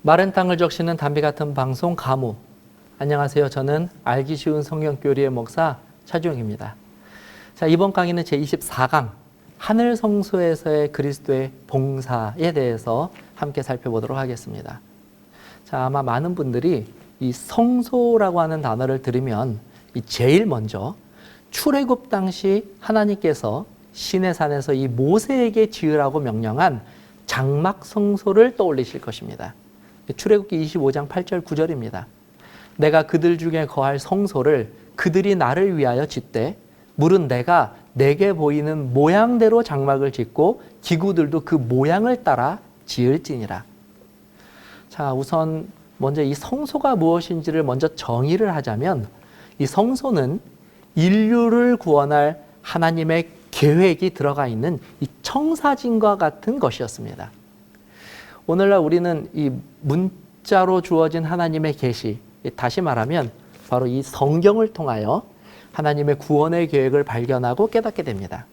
마른 땅을 적시는 담비 같은 방송 가무. 안녕하세요. 저는 알기 쉬운 성경교리의 목사 차주영입니다. 자, 이번 강의는 제24강 하늘 성소에서의 그리스도의 봉사에 대해서 함께 살펴보도록 하겠습니다. 자, 아마 많은 분들이 이 성소라고 하는 단어를 들으면 제일 먼저 출애굽 당시 하나님께서 시내산에서 이 모세에게 지으라고 명령한 장막 성소를 떠올리실 것입니다. 출애굽기 25장 8절 9절입니다. 내가 그들 중에 거할 성소를 그들이 나를 위하여 짓되 물은 내가 내게 보이는 모양대로 장막을 짓고 기구들도 그 모양을 따라 지을지니라. 자, 우선 먼저 이 성소가 무엇인지를 먼저 정의를 하자면 이 성소는 인류를 구원할 하나님의 계획이 들어가 있는 이 청사진과 같은 것이었습니다. 오늘날 우리는 이 문자로 주어진 하나님의 계시, 다시 말하면 바로 이 성경을 통하여 하나님의 구원의 계획을 발견하고 깨닫게 됩니다.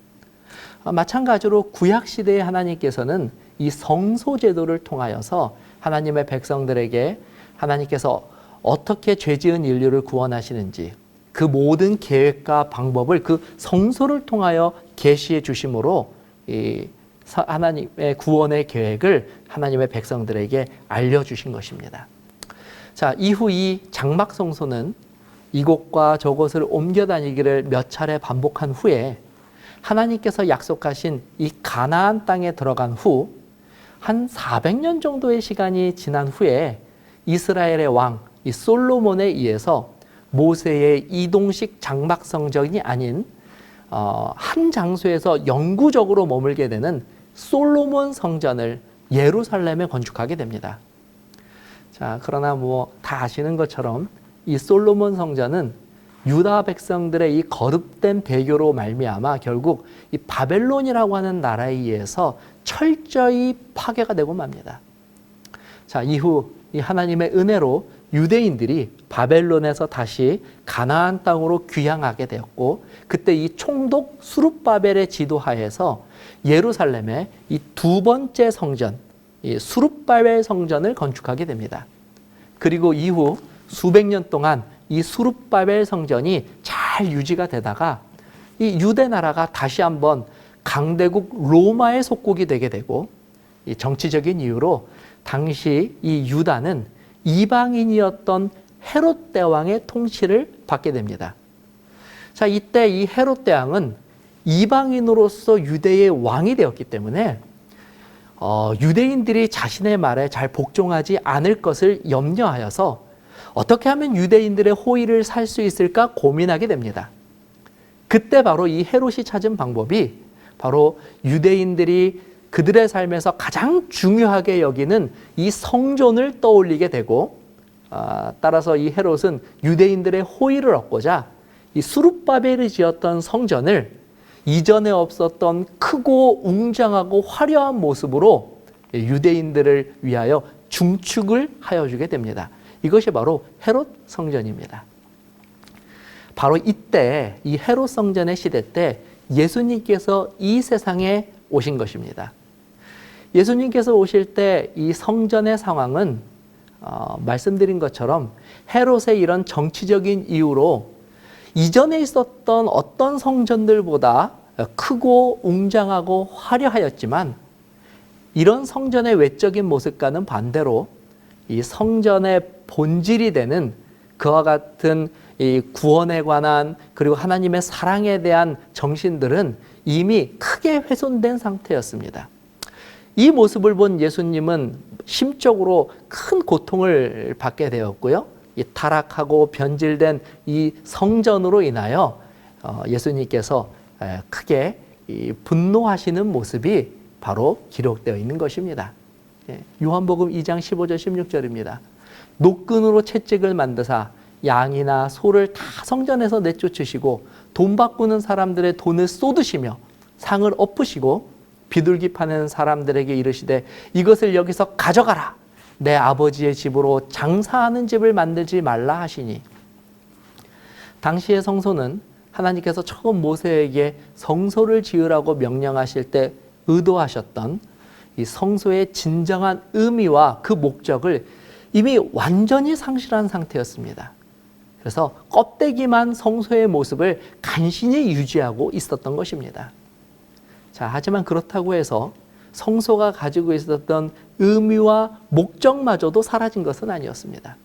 마찬가지로 구약시대의 하나님께서는 이 성소 제도를 통하여서 하나님의 백성들에게 하나님께서 어떻게 죄지은 인류를 구원하시는지 그 모든 계획과 방법을 그 성소를 통하여 계시해 주심으로 이 하나님의 구원의 계획을 하나님의 백성들에게 알려주신 것입니다. 자, 이후 이 장막 성소는 이곳과 저곳을 옮겨 다니기를 몇 차례 반복한 후에 하나님께서 약속하신 이 가나안 땅에 들어간 후 한 400년 정도의 시간이 지난 후에 이스라엘의 왕 이 솔로몬에 의해서 모세의 이동식 장막 성전이 아닌 한 장소에서 영구적으로 머물게 되는 솔로몬 성전을 예루살렘에 건축하게 됩니다. 자, 그러나 다 아시는 것처럼 이 솔로몬 성전은 유다 백성들의 이 거듭된 배교로 말미암아 결국 이 바벨론이라고 하는 나라에 의해서 철저히 파괴가 되고 맙니다. 자, 이후 이 하나님의 은혜로 유대인들이 바벨론에서 다시 가나안 땅으로 귀향하게 되었고, 그때 이 총독 수룹바벨의 지도하에서 예루살렘에 이 두 번째 성전, 이 수룹바벨 성전을 건축하게 됩니다. 그리고 이후 수백 년 동안 이 수룹바벨 성전이 잘 유지가 되다가 이 유대 나라가 다시 한번 강대국 로마의 속국이 되게 되고, 이 정치적인 이유로 당시 이 유다는 이방인이었던 헤롯 대왕의 통치를 받게 됩니다. 자, 이때 이 헤롯 대왕은 이방인으로서 유대의 왕이 되었기 때문에 유대인들이 자신의 말에 잘 복종하지 않을 것을 염려하여서 어떻게 하면 유대인들의 호의를 살 수 있을까 고민하게 됩니다. 그때 바로 이 헤롯이 찾은 방법이 바로 유대인들이 그들의 삶에서 가장 중요하게 여기는 이 성전을 떠올리게 되고, 따라서 이 헤롯은 유대인들의 호의를 얻고자 이 수룹바벨이 지었던 성전을 이전에 없었던 크고 웅장하고 화려한 모습으로 유대인들을 위하여 중축을 하여 주게 됩니다. 이것이 바로 헤롯 성전입니다. 바로 이때 이 헤롯 성전의 시대 때 예수님께서 이 세상에 오신 것입니다. 예수님께서 오실 때 이 성전의 상황은 말씀드린 것처럼 헤롯의 이런 정치적인 이유로 이전에 있었던 어떤 성전들보다 크고 웅장하고 화려하였지만, 이런 성전의 외적인 모습과는 반대로 이 성전의 본질이 되는 그와 같은 이 구원에 관한 그리고 하나님의 사랑에 대한 정신들은 이미 크게 훼손된 상태였습니다. 이 모습을 본 예수님은 심적으로 큰 고통을 받게 되었고요. 이 타락하고 변질된 이 성전으로 인하여 예수님께서 크게 분노하시는 모습이 바로 기록되어 있는 것입니다. 요한복음 2장 15절 16절입니다. 노끈으로 채찍을 만드사 양이나 소를 다 성전에서 내쫓으시고 돈 바꾸는 사람들의 돈을 쏟으시며 상을 엎으시고 비둘기 파는 사람들에게 이르시되 이것을 여기서 가져가라. 내 아버지의 집으로 장사하는 집을 만들지 말라 하시니. 당시의 성소는 하나님께서 처음 모세에게 성소를 지으라고 명령하실 때 의도하셨던 이 성소의 진정한 의미와 그 목적을 이미 완전히 상실한 상태였습니다. 그래서 껍데기만 성소의 모습을 간신히 유지하고 있었던 것입니다. 자, 하지만 그렇다고 해서 성소가 가지고 있었던 의미와 목적마저도 사라진 것은 아니었습니다.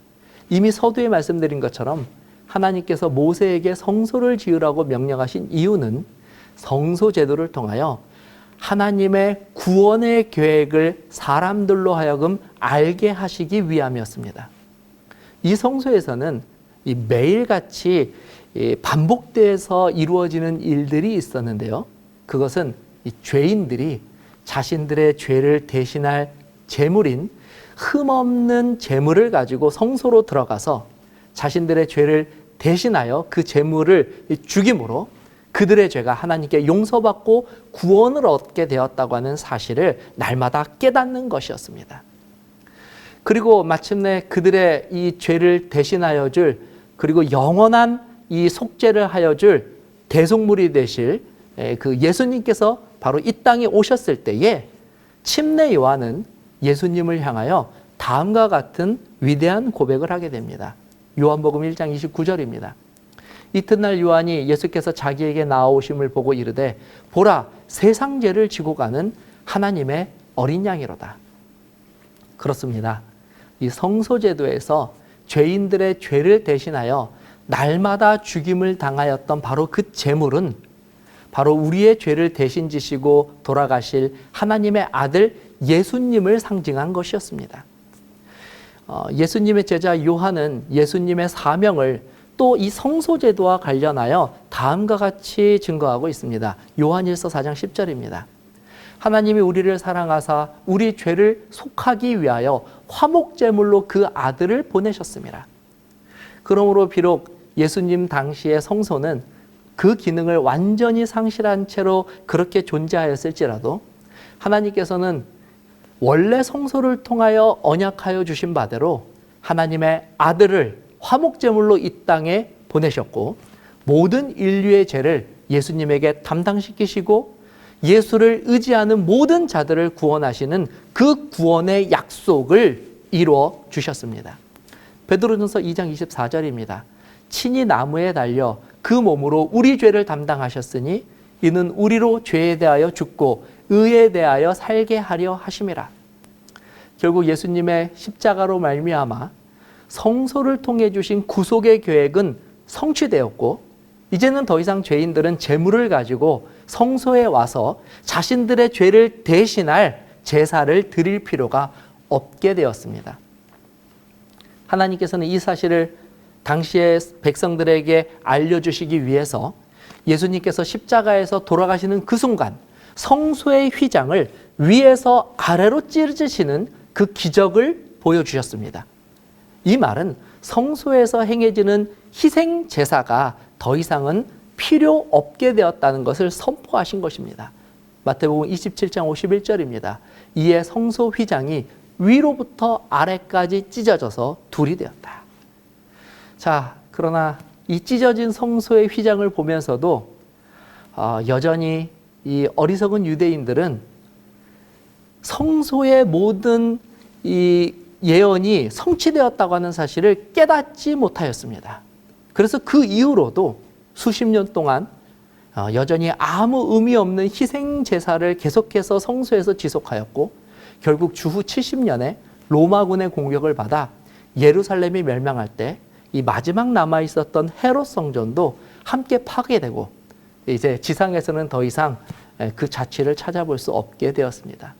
이미 서두에 말씀드린 것처럼 하나님께서 모세에게 성소를 지으라고 명령하신 이유는 성소 제도를 통하여 하나님의 구원의 계획을 사람들로 하여금 알게 하시기 위함이었습니다. 이 성소에서는 이 매일같이 반복돼서 이루어지는 일들이 있었는데요. 그것은 이 죄인들이 자신들의 죄를 대신할 제물인 흠없는 제물을 가지고 성소로 들어가서 자신들의 죄를 대신하여 그 제물을 죽임으로 그들의 죄가 하나님께 용서받고 구원을 얻게 되었다고 하는 사실을 날마다 깨닫는 것이었습니다. 그리고 마침내 그들의 이 죄를 대신하여 줄, 그리고 영원한 이 속죄를 하여 줄 대속물이 되실 그 예수님께서 바로 이 땅에 오셨을 때에 침례 요한은 예수님을 향하여 다음과 같은 위대한 고백을 하게 됩니다. 요한복음 1장 29절입니다. 이튿날 요한이 예수께서 자기에게 나아오심을 보고 이르되 보라, 세상 죄를 지고 가는 하나님의 어린 양이로다. 그렇습니다. 이 성소제도에서 죄인들의 죄를 대신하여 날마다 죽임을 당하였던 바로 그 제물은 바로 우리의 죄를 대신 지시고 돌아가실 하나님의 아들 예수님을 상징한 것이었습니다. 예수님의 제자 요한은 예수님의 사명을 또 이 성소제도와 관련하여 다음과 같이 증거하고 있습니다. 요한일서 4장 10절입니다. 하나님이 우리를 사랑하사 우리 죄를 속하기 위하여 화목제물로 그 아들을 보내셨습니다. 그러므로 비록 예수님 당시의 성소는 그 기능을 완전히 상실한 채로 그렇게 존재하였을지라도 하나님께서는 원래 성소를 통하여 언약하여 주신 바대로 하나님의 아들을 화목제물로 이 땅에 보내셨고 모든 인류의 죄를 예수님에게 담당시키시고 예수를 의지하는 모든 자들을 구원하시는 그 구원의 약속을 이루어 주셨습니다. 베드로전서 2장 24절입니다. 친히 나무에 달려 그 몸으로 우리 죄를 담당하셨으니 이는 우리로 죄에 대하여 죽고 의에 대하여 살게 하려 하심이라. 결국 예수님의 십자가로 말미암아 성소를 통해 주신 구속의 계획은 성취되었고 이제는 더 이상 죄인들은 제물을 가지고 성소에 와서 자신들의 죄를 대신할 제사를 드릴 필요가 없게 되었습니다. 하나님께서는 이 사실을 당시의 백성들에게 알려주시기 위해서 예수님께서 십자가에서 돌아가시는 그 순간 성소의 휘장을 위에서 아래로 찢으시는 그 기적을 보여주셨습니다. 이 말은 성소에서 행해지는 희생 제사가 더 이상은 필요 없게 되었다는 것을 선포하신 것입니다. 마태복음 27장 51절입니다. 이에 성소 휘장이 위로부터 아래까지 찢어져서 둘이 되었다. 자, 그러나 이 찢어진 성소의 휘장을 보면서도 여전히 이 어리석은 유대인들은 성소의 모든 이 예언이 성취되었다고 하는 사실을 깨닫지 못하였습니다. 그래서 그 이후로도 수십 년 동안 여전히 아무 의미 없는 희생 제사를 계속해서 성소에서 지속하였고 결국 주후 70년에 로마군의 공격을 받아 예루살렘이 멸망할 때 이 마지막 남아 있었던 헤롯 성전도 함께 파괴되고 이제 지상에서는 더 이상 그 자취를 찾아볼 수 없게 되었습니다.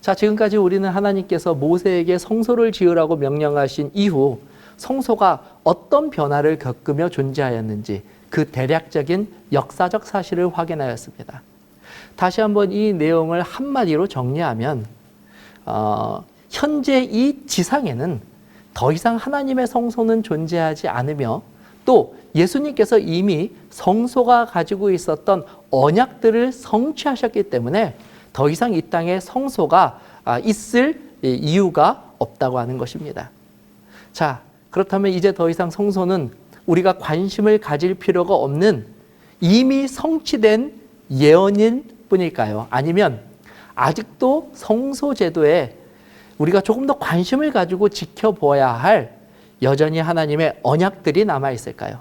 자, 지금까지 우리는 하나님께서 모세에게 성소를 지으라고 명령하신 이후 성소가 어떤 변화를 겪으며 존재하였는지 그 대략적인 역사적 사실을 확인하였습니다. 다시 한번 이 내용을 한마디로 정리하면 현재 이 지상에는 더 이상 하나님의 성소는 존재하지 않으며 또 예수님께서 이미 성소가 가지고 있었던 언약들을 성취하셨기 때문에 더 이상 이 땅에 성소가 있을 이유가 없다고 하는 것입니다. 자, 그렇다면 이제 더 이상 성소는 우리가 관심을 가질 필요가 없는 이미 성취된 예언일 뿐일까요? 아니면 아직도 성소 제도에 우리가 조금 더 관심을 가지고 지켜보아야 할 여전히 하나님의 언약들이 남아있을까요?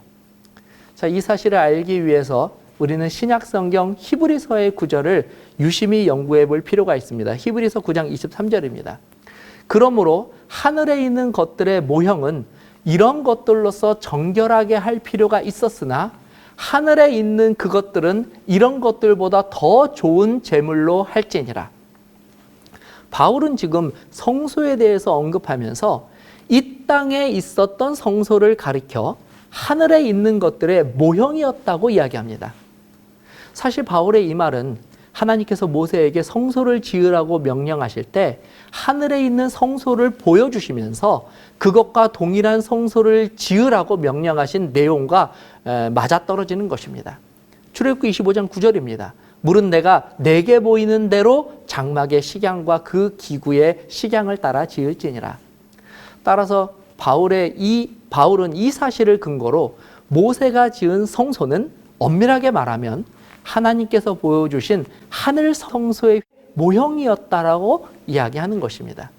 자, 이 사실을 알기 위해서 우리는 신약 성경 히브리서의 구절을 유심히 연구해 볼 필요가 있습니다. 히브리서 9장 23절입니다. 그러므로 하늘에 있는 것들의 모형은 이런 것들로서 정결하게 할 필요가 있었으나 하늘에 있는 그것들은 이런 것들보다 더 좋은 제물로 할지니라. 바울은 지금 성소에 대해서 언급하면서 이 땅에 있었던 성소를 가리켜 하늘에 있는 것들의 모형이었다고 이야기합니다. 사실 바울의 이 말은 하나님께서 모세에게 성소를 지으라고 명령하실 때 하늘에 있는 성소를 보여주시면서 그것과 동일한 성소를 지으라고 명령하신 내용과 맞아떨어지는 것입니다. 출애굽기 25장 9절입니다. 물은 내가 내게 보이는 대로 장막의 식양과 그 기구의 식양을 따라 지을지니라. 따라서 바울은 이 사실을 근거로 모세가 지은 성소는 엄밀하게 말하면 하나님께서 보여주신 하늘 성소의 모형이었다라고 이야기하는 것입니다.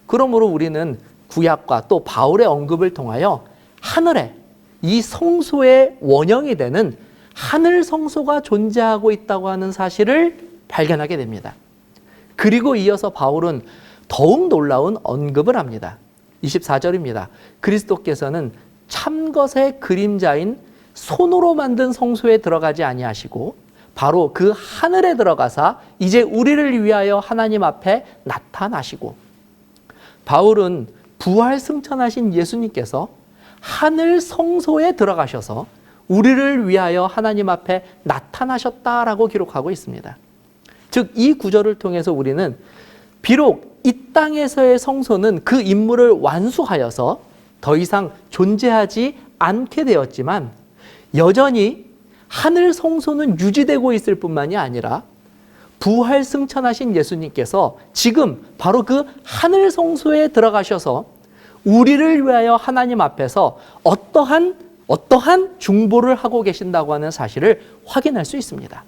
그러므로 우리는 구약과 또 바울의 언급을 통하여 하늘에 이 성소의 원형이 되는 하늘 성소가 존재하고 있다고 하는 사실을 발견하게 됩니다. 그리고 이어서 바울은 더욱 놀라운 언급을 합니다. 24절입니다. 그리스도께서는 참것의 그림자인 손으로 만든 성소에 들어가지 아니하시고 바로 그 하늘에 들어가사 이제 우리를 위하여 하나님 앞에 나타나시고, 바울은 부활 승천하신 예수님께서 하늘 성소에 들어가셔서 우리를 위하여 하나님 앞에 나타나셨다라고 기록하고 있습니다. 즉, 이 구절을 통해서 우리는 비록 이 땅에서의 성소는 그 임무를 완수하여서 더 이상 존재하지 않게 되었지만 여전히 하늘 성소는 유지되고 있을 뿐만이 아니라 부활 승천하신 예수님께서 지금 바로 그 하늘 성소에 들어가셔서 우리를 위하여 하나님 앞에서 어떠한 중보를 하고 계신다고 하는 사실을 확인할 수 있습니다.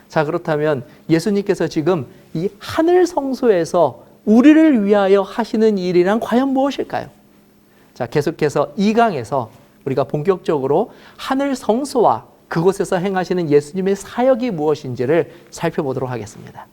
자, 그렇다면 예수님께서 지금 이 하늘 성소에서 우리를 위하여 하시는 일이란 과연 무엇일까요? 자, 계속해서 2강에서 우리가 본격적으로 하늘 성소와 그곳에서 행하시는 예수님의 사역이 무엇인지를 살펴보도록 하겠습니다.